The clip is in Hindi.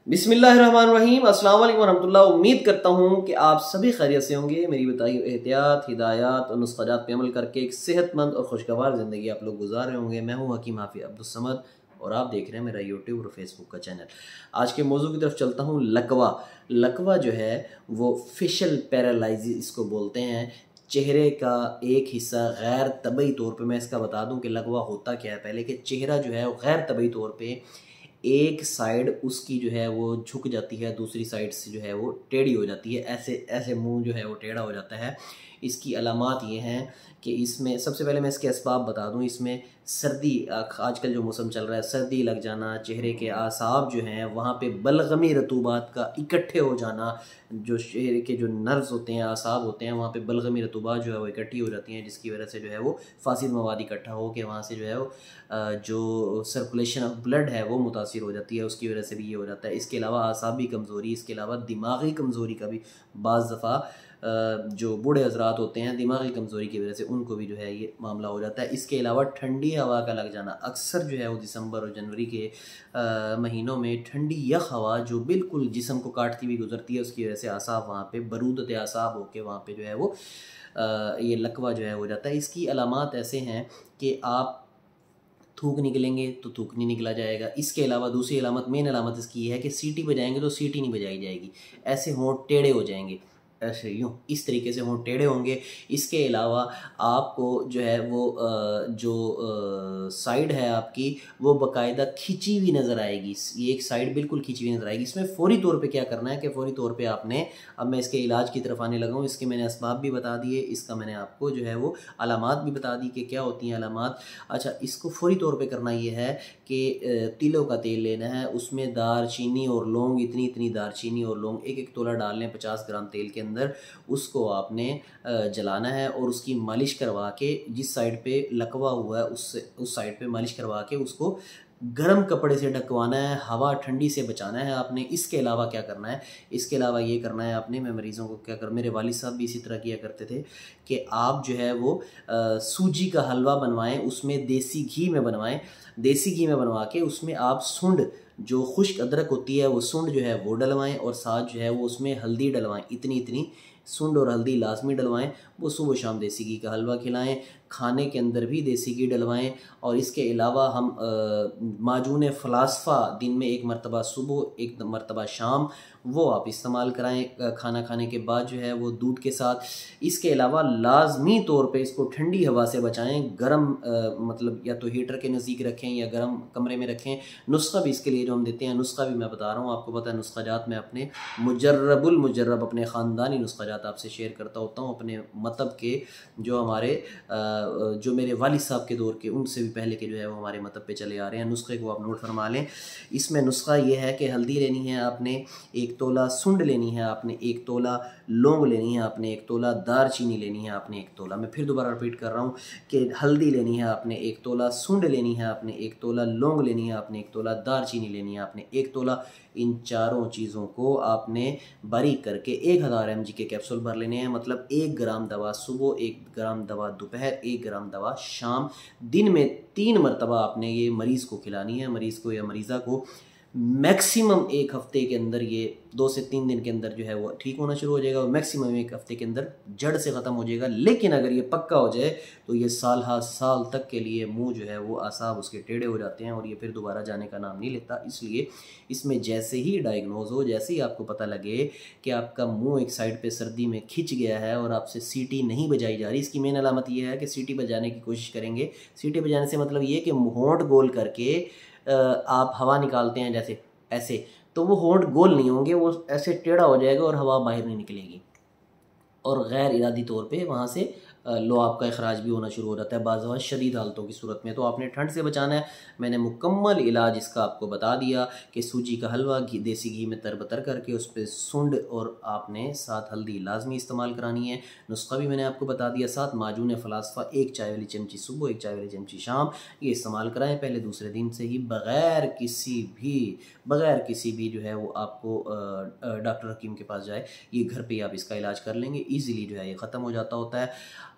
बिस्मिल्लाहिर्रहमानिर्रहीम। अस्सलाम वालेकुम वरहमतुल्लाह। उम्मीद करता हूँ कि आप सभी खैरियत से होंगे। मेरी बताई एहतियात, हिदायत और नुस्ख़ात पे अमल करके एक सेहतमंद और खुशगवार ज़िंदगी आप लोग गुजार रहे होंगे। मैं हूँ हकीम हाफिज़ अब्दुल समद और आप देख रहे हैं मेरा यूट्यूब और फेसबुक का चैनल। आज के मौजू की तरफ चलता हूँ। लकवा जो है वो फेशियल पैरालाइसिस इसको बोलते हैं। चेहरे का एक हिस्सा गैर तबई तौर पे, मैं इसका बता दूं कि लकवा होता क्या है पहले, कि चेहरा जो है वो गैर तबई तौर पे एक साइड उसकी जो है वो झुक जाती है, दूसरी साइड से जो है वो टेढ़ी हो जाती है। ऐसे ऐसे मुंह जो है वो टेढ़ा हो जाता है। इसकी अलामात ये हैं कि इसमें सबसे पहले मैं इसके असबाब बता दूं। इसमें सर्दी, आजकल जो मौसम चल रहा है, सर्दी लग जाना, चेहरे के आसाब जो हैं वहाँ पे बलगमी रतूबात का इकट्ठे हो जाना, जो चेहरे के जो नर्व्स होते हैं, आसाब होते हैं, वहाँ पे बलगमी रतूबात जो है वो इकट्ठी हो जाती हैं, जिसकी वजह से जो है वो फासिद मवाद इकट्ठा हो के वहाँ से जो है वो जो सर्कुलेशन ऑफ ब्लड है वो मुतासिर हो जाती है। उसकी वजह से भी ये हो जाता है। इसके अलावा आसाबी कमज़ोरी, इसके अलावा दिमागी कमज़ोरी का भी बाज़ दफ़ा जो बूढ़े हजरात होते हैं, दिमागी कमज़ोरी की वजह से उनको भी जो है ये मामला हो जाता है। इसके अलावा ठंडी हवा का लग जाना, अक्सर जो है वो दिसंबर और जनवरी के महीनों में ठंडी यख हवा जो बिल्कुल जिस्म को काटती हुई गुजरती है, उसकी वजह से आसाब वहाँ पे बरूदत आसाब होकर वहाँ पे जो है वो ये लकवा जो है हो जाता है। इसकी अलामात ऐसे हैं कि आप थूक निकलेंगे तो थूक नहीं निकला जाएगा। इसके अलावा दूसरी अलामत, मेन अलामत इसकी है कि सीटी बजाएंगे तो सीटी नहीं बजाई जाएगी। ऐसे होंठ टेढ़े हो जाएंगे, ऐसे यूँ इस तरीके से होंठ टेढ़े होंगे। इसके अलावा आपको जो है वो जो साइड है आपकी वो बाकायदा खिंची हुई नज़र आएगी। ये एक साइड बिल्कुल खिंची हुई नज़र आएगी। इसमें फ़ौरी तौर पे क्या करना है कि फ़ौरी तौर पे आपने, अब मैं इसके इलाज की तरफ आने लगा हूँ। इसके मैंने असबाब भी बता दिए, इसका मैंने आपको जो है वो अलामात भी बता दी कि क्या होती हैं अलामात। अच्छा, इसको फ़ौरी तौर पे करना ये है कि तिलों का तेल लेना है, उसमें दार चीनी और लौंग, इतनी इतनी दार चीनी और लौंग एक एक तोला डाल लें 50 ग्राम तेल के अंदर। उसको आपने जलाना है और उसकी मालिश करवा के, जिस साइड पे लकवा हुआ है उस साइड पे मालिश करवा के उसको गर्म कपड़े से ढकवाना है, हवा ठंडी से बचाना है आपने। इसके अलावा क्या करना है, इसके अलावा ये करना है आपने, मैं मरीज़ों को क्या कर, मेरे वालिद साहब भी इसी तरह किया करते थे कि आप जो है वो सूजी का हलवा बनवाएं, उसमें देसी घी में बनवाएं। देसी घी में बनवा के उसमें आप सुंड, जो खुश्क अदरक होती है वो सुंड जो है वो डलवाएं और साथ जो है वो उसमें हल्दी डलवाएं, इतनी इतनी सुंड और हल्दी लाजमी डलवाएं। वो सुबह शाम देसी घी का हलवा खिलाएं, खाने के अंदर भी देसी घी डलवाएं। और इसके अलावा हम माजून फ़लास्फ़ा दिन में एक मरतबा सुबह, एक मरतबा शाम, वो आप इस्तेमाल कराएं खाना खाने के बाद जो है वो दूध के साथ। इसके अलावा लाजमी तौर पे इसको ठंडी हवा से बचाएं। गर्म मतलब या तो हीटर के नज़दीक रखें या गर्म कमरे में रखें। नुस्खा भी इसके लिए जो हम देते हैं, नुस्खा भी मैं बता रहा हूँ, आपको पता है नुस्खाजात मैं अपने मुजर्रब अपने ख़ानदानी नुस्खाजात आपसे शेयर करता होता हूँ, अपने मतलब के जो हमारे जो मेरे वालिद साहब के दौर के, उनसे भी पहले के जो है वो हमारे मतलब पे चले आ रहे हैं। नुस्खे को आप नोट फरमा लें। इसमें नुस्खा ये है कि हल्दी लेनी है आपने, एक तोला सुंड लेनी है आपने, एक तोला लौंग लेनी है आपने, एक तोला दार चीनी लेनी है आपने, एक तोला, मैं फिर दोबारा रिपीट कर रहा हूँ कि हल्दी लेनी है आपने, एक तोला सुंड लेनी है आपने, एक तोला लौंग लेनी है आपने, एक तोला दार चीनी लेनी है आपने, एक तोला। इन चारों चीज़ों को आपने बारीक करके 1000 mg के कैप्सूल भर लेने हैं। मतलब 1 ग्राम दवा सुबह, 1 ग्राम दवा दोपहर, 1 ग्राम दवा शाम। दिन में 3 मरतबा आपने ये मरीज़ को खिलानी है, मरीज़ को या मरीज़ा को। मैक्सिमम एक हफ़्ते के अंदर, ये 2 से 3 दिन के अंदर जो है वो ठीक होना शुरू हो जाएगा और मैक्सिमम एक हफ़्ते के अंदर जड़ से ख़त्म हो जाएगा। लेकिन अगर ये पक्का हो जाए तो ये साल तक के लिए मुंह जो है वो आसाब उसके टेढ़े हो जाते हैं और ये फिर दोबारा जाने का नाम नहीं लेता। इसलिए इसमें जैसे ही डायग्नोज हो, जैसे ही आपको पता लगे कि आपका मुँह एक साइड पर सर्दी में खिंच गया है और आपसे सीटी नहीं बजाई जा रही, इसकी मेन अलामत ये है कि सीटी बजाने की कोशिश करेंगे। सीटी बजाने से मतलब ये कि होंठ गोल करके आप हवा निकालते हैं जैसे ऐसे, तो वो होंठ गोल नहीं होंगे, वो ऐसे टेढ़ा हो जाएगा और हवा बाहर नहीं निकलेगी और गैर इरादी तौर पे वहाँ से लो आपका अखराज भी होना शुरू हो जाता है बाज़ शदीद हालतों की सूरत में। तो आपने ठंड से बचाना है। मैंने मुकम्मल इलाज इसका आपको बता दिया कि सूजी का हलवा देसी घी में तरबतर करके उस पर सुंड और आपने साथ हल्दी लाजमी इस्तेमाल करानी है। नुस्खा भी मैंने आपको बता दिया। साथ माजून फ़लास्फ़ा 1 चाय वाली चमची सुबह, 1 चाय वाली चमची शाम, ये इस्तेमाल कराएँ पहले दूसरे दिन से ही, बग़ैर किसी भी जो है वो आपको डॉक्टर हकीम के पास जाए। ये घर पे ही आप इसका इलाज कर लेंगे, ईज़िली जो है ये ख़त्म हो जाता होता है।